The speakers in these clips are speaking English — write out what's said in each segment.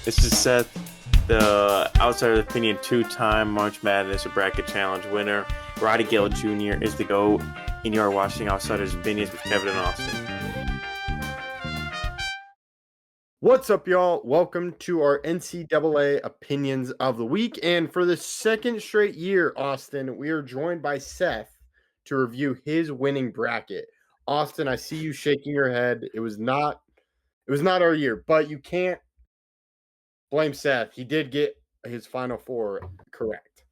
This is Seth, the Outsider Opinion two-time March Madness Bracket Challenge winner. Roddy Gale Jr. is the GOAT, and you are watching Outsiders Opinions with Kevin and Austin. What's up, y'all? Welcome to our NCAA Opinions of the Week. And for the second straight year, Austin, we are joined by Seth to review his winning bracket. Austin, I see you shaking your head. It was not our year, but you can't blame Seth. He did get his Final Four correct.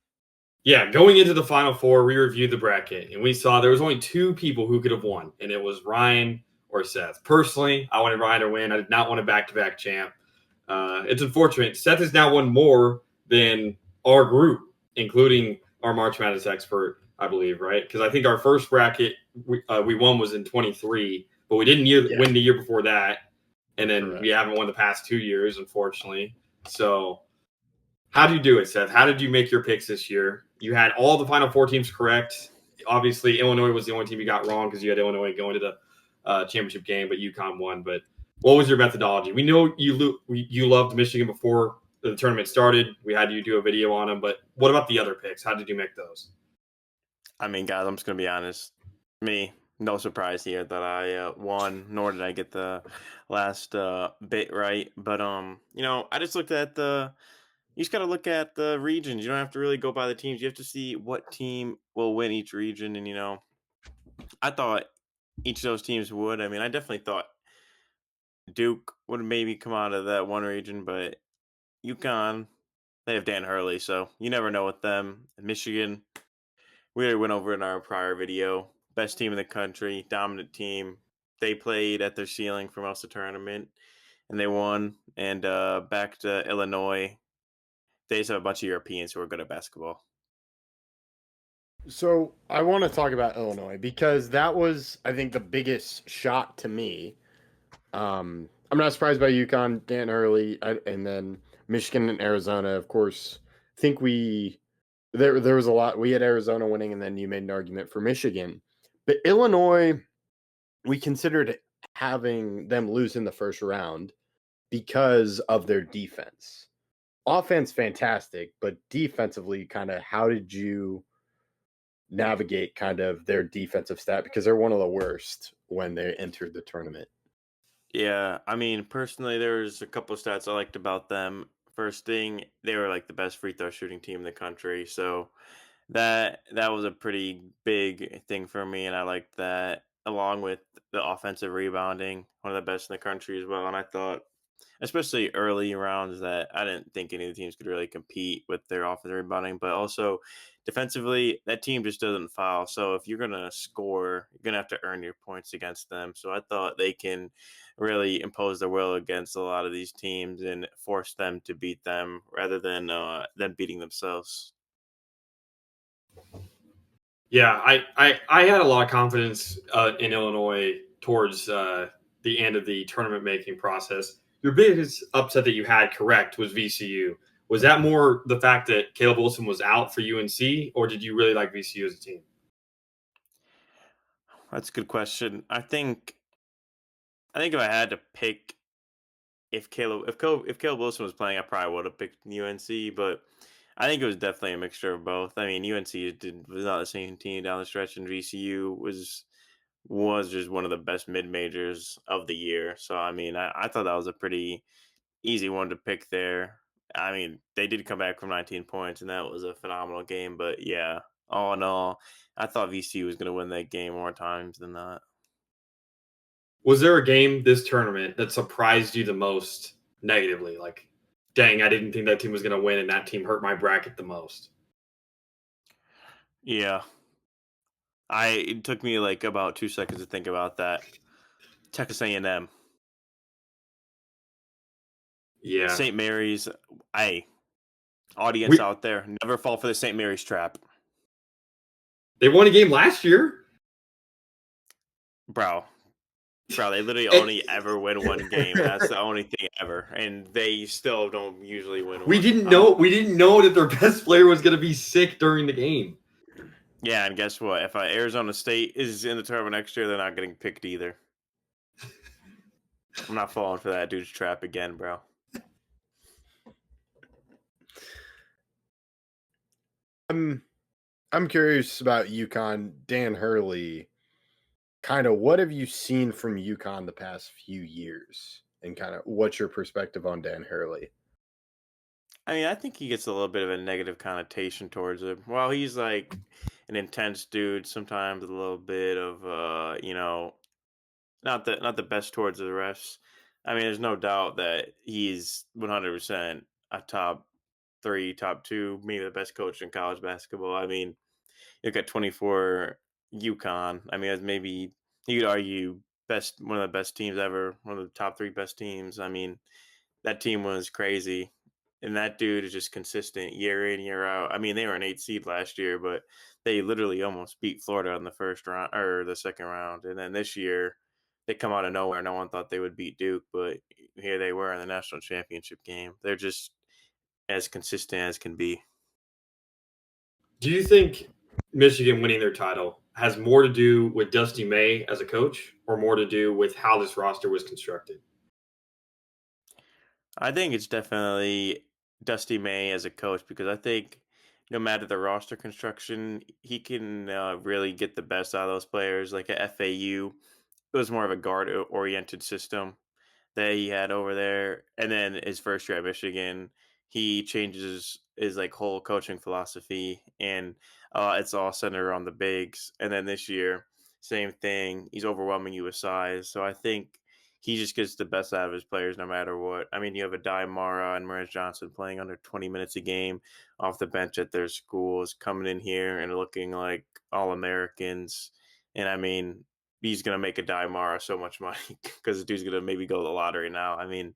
Yeah, going into the Final Four, we reviewed the bracket, and we saw there was only two people who could have won, and it was Ryan or Seth. Personally, I wanted Ryan to win. I did not want a back-to-back champ. It's unfortunate. Seth has now won more than our group, including our March Madness expert, I believe, right? Because I think our first bracket we won was in 23, but we didn't win the year before that, and then we haven't won the past 2 years, unfortunately. So how did you do it, Seth? How did you make your picks this year? You had all the Final Four teams correct. Obviously, Illinois was the only team you got wrong because you had Illinois going to the championship game, but UConn won. But what was your methodology? We know you loved Michigan before the tournament started. We had you do a video on them. But what about the other picks? How did you make those? I mean, guys, I'm just going to be honest. No surprise here that I won, nor did I get the last bit right. But, I just looked at you just got to look at the regions. You don't have to really go by the teams. You have to see what team will win each region. And, I thought each of those teams would. I mean, I definitely thought Duke would maybe come out of that one region, but UConn, they have Dan Hurley, so you never know with them. Michigan, we already went over in our prior video. Best team in the country, dominant team. They played at their ceiling for most of the tournament, and they won. And back to Illinois, they just have a bunch of Europeans who are good at basketball. So I want to talk about Illinois because that was, I think, the biggest shock to me. I'm not surprised by UConn, Dan Hurley, and then Michigan and Arizona. Of course, I think there was a lot. We had Arizona winning, and then you made an argument for Michigan. But Illinois, we considered having them lose in the first round because of their defense. Offense, fantastic, but defensively, kind of, how did you navigate kind of their defensive stat? Because they're one of the worst when they entered the tournament. Yeah, I mean, personally, there's a couple of stats I liked about them. First thing, they were like the best free throw shooting team in the country, so that was a pretty big thing for me, and I liked that along with the offensive rebounding, one of the best in the country as well. And I thought, especially early rounds, that I didn't think any of the teams could really compete with their offensive rebounding, but also defensively, that team just doesn't foul. So if you're gonna score, you're gonna have to earn your points against them. So I thought they can really impose their will against a lot of these teams and force them to beat them rather than them beating themselves. Yeah, I had a lot of confidence in Illinois towards the end of the tournament making process. Your biggest upset that you had correct was VCU. Was that more the fact that Caleb Wilson was out for UNC, or did you really like VCU as a team? That's a good question. I think if I had to pick, if Caleb Wilson was playing, I probably would have picked UNC, but I think it was definitely a mixture of both. I mean, was not the same team down the stretch, and VCU was just one of the best mid majors of the year. So I mean, I thought that was a pretty easy one to pick there. I mean, they did come back from 19 points, and that was a phenomenal game. But yeah, all in all, I thought VCU was going to win that game more times than not. Was there a game this tournament that surprised you the most negatively? Like, dang, I didn't think that team was going to win, and that team hurt my bracket the most. Yeah, it took me like about 2 seconds to think about that. Texas A&M. Yeah. St. Mary's. Audience out there, never fall for the St. Mary's trap. They won a game last year. Bro, they literally only ever win one game. That's the only thing ever, and they still don't usually win. We didn't know that their best player was going to be sick during the game. Yeah, and guess what? If Arizona State is in the tournament next year, they're not getting picked either. I'm not falling for that dude's trap again, bro. I'm curious about UConn, Dan Hurley. Kind of what have you seen from UConn the past few years? And kind of what's your perspective on Dan Hurley? I mean, I think he gets a little bit of a negative connotation towards him. While he's like an intense dude, sometimes a little bit of not the best towards the refs. I mean, there's no doubt that he's 100% a top 3, top 2, maybe the best coach in college basketball. I mean, you look at 24 UConn. I mean, that's maybe you could argue one of the best teams ever, one of the top 3 best teams. I mean, that team was crazy. And that dude is just consistent year in, year out. I mean, they were an 8 seed last year, but they literally almost beat Florida in the first round or the second round. And then this year, they come out of nowhere. No one thought they would beat Duke, but here they were in the national championship game. They're just as consistent as can be. Do you think Michigan winning their title has more to do with Dusty May as a coach or more to do with how this roster was constructed? I think it's definitely Dusty May as a coach because I think no matter the roster construction, he can really get the best out of those players. Like at FAU, it was more of a guard oriented system that he had over there. And then his first year at Michigan, he changes his like whole coaching philosophy, and it's all centered around the bigs. And then this year, same thing. He's overwhelming you with size. So I think he just gets the best out of his players no matter what. I mean, you have a Di Mara and Morris Johnson playing under 20 minutes a game off the bench at their schools, coming in here and looking like all Americans. And I mean, he's gonna make a Di Mara so much money because the dude's gonna maybe go to the lottery now. I mean,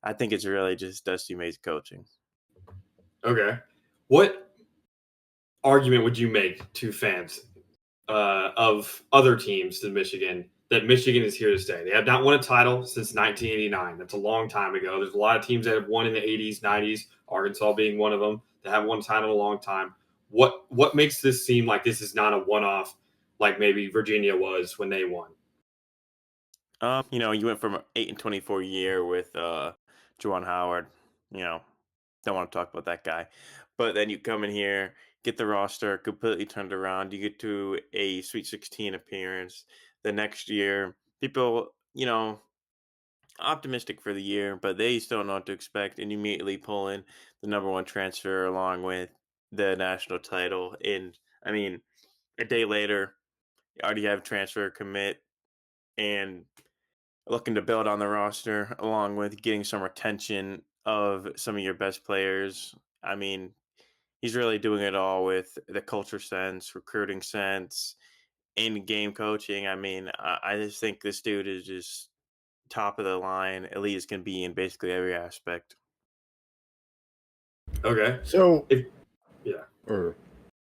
I think it's really just Dusty May's coaching. Okay. What argument would you make to fans of other teams than Michigan that Michigan is here to stay? They have not won a title since 1989. That's a long time ago. There's a lot of teams that have won in the 80s, 90s, Arkansas being one of them, that haven't won a title in a long time. What makes this seem like this is not a one-off like maybe Virginia was when they won? You went from 8 and 24 year with Juwan Howard. You know, don't want to talk about that guy. But then you come in here, get the roster completely turned around. You get to a Sweet 16 appearance the next year. People, optimistic for the year, but they still don't know what to expect, and immediately pull in the number one transfer along with the national title. And I mean, a day later, you already have transfer commit and looking to build on the roster along with getting some retention of some of your best players. I mean, he's really doing it all with the culture sense, recruiting sense, in game coaching. I mean, I just think this dude is just top of the line, elite as can be in basically every aspect. Okay. So, If, yeah. or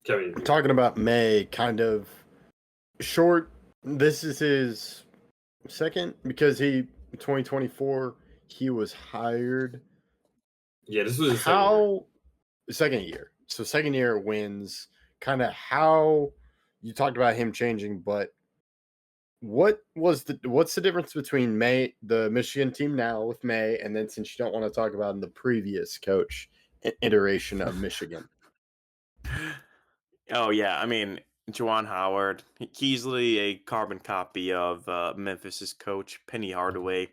Kevin. talking about May, kind of short. This is his second because 2024 he was hired. Yeah, this was his Second year. So second year wins. Kind of how you talked about him changing, but what's the difference between May, the Michigan team now with May, and then since you don't want to talk about the previous coach iteration of Michigan? Oh yeah, I mean, Juwan Howard, he's easily a carbon copy of Memphis's coach Penny Hardaway,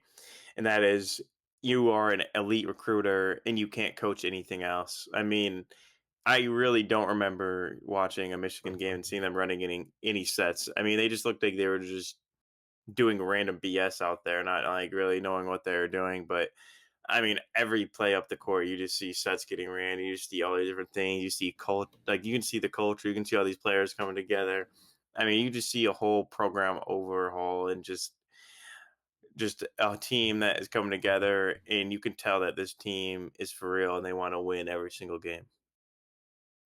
and that is you are an elite recruiter and you can't coach anything else. I mean, I really don't remember watching a Michigan game and seeing them running any sets. I mean, they just looked like they were just doing random BS out there, not like really knowing what they were doing. But I mean, every play up the court, you just see sets getting ran. You just see all these different things. You see like you can see the culture. You can see all these players coming together. I mean, you just see a whole program overhaul and just a team that is coming together, and you can tell that this team is for real and they want to win every single game.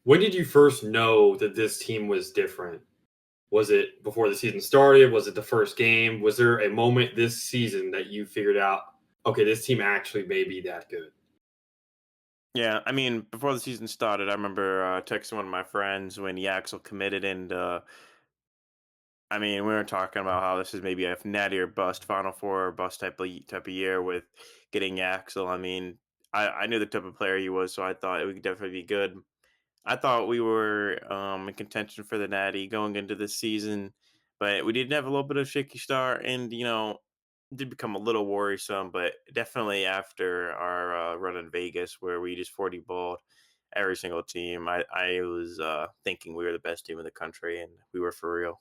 When did you first know that this team was different? Was it before the season started? Was it the first game? Was there a moment this season that you figured out, okay, this team actually may be that good? Yeah, I mean, before the season started, I remember texting one of my friends when Yaxel committed, and I mean, we were talking about how this is maybe a natty or bust, Final Four or bust type of year with getting Yaxel. I mean, I knew the type of player he was, so I thought it would definitely be good. I thought we were in contention for the Natty going into this season, but we did have a little bit of shaky start, and did become a little worrisome. But definitely after our run in Vegas, where we just 40 balled every single team, I was thinking we were the best team in the country, and we were for real.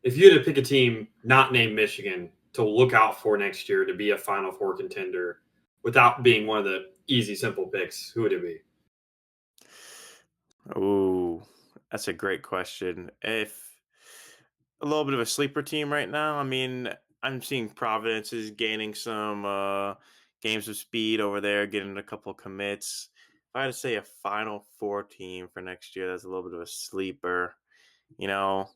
If you had to pick a team not named Michigan to look out for next year to be a Final Four contender without being one of the easy, simple picks, who would it be? Ooh, that's a great question. If a little bit of a sleeper team right now, I mean, I'm seeing Providence is gaining some games of speed over there, getting a couple commits. If I had to say a Final Four team for next year, that's a little bit of a sleeper. You know,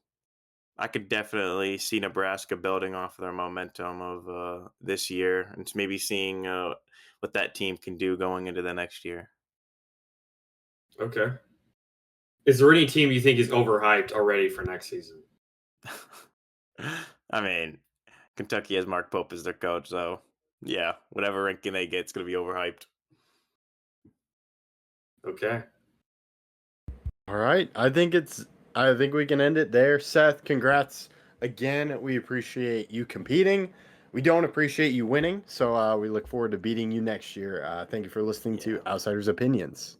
I could definitely see Nebraska building off of their momentum of this year, and maybe seeing what that team can do going into the next year. Okay. Is there any team you think is overhyped already for next season? I mean, Kentucky has Mark Pope as their coach, so yeah, whatever ranking they get, it's going to be overhyped. Okay. All right. I think we can end it there. Seth, congrats again. We appreciate you competing. We don't appreciate you winning, so we look forward to beating you next year. Thank you for listening to Yeah. Outsiders Opinions.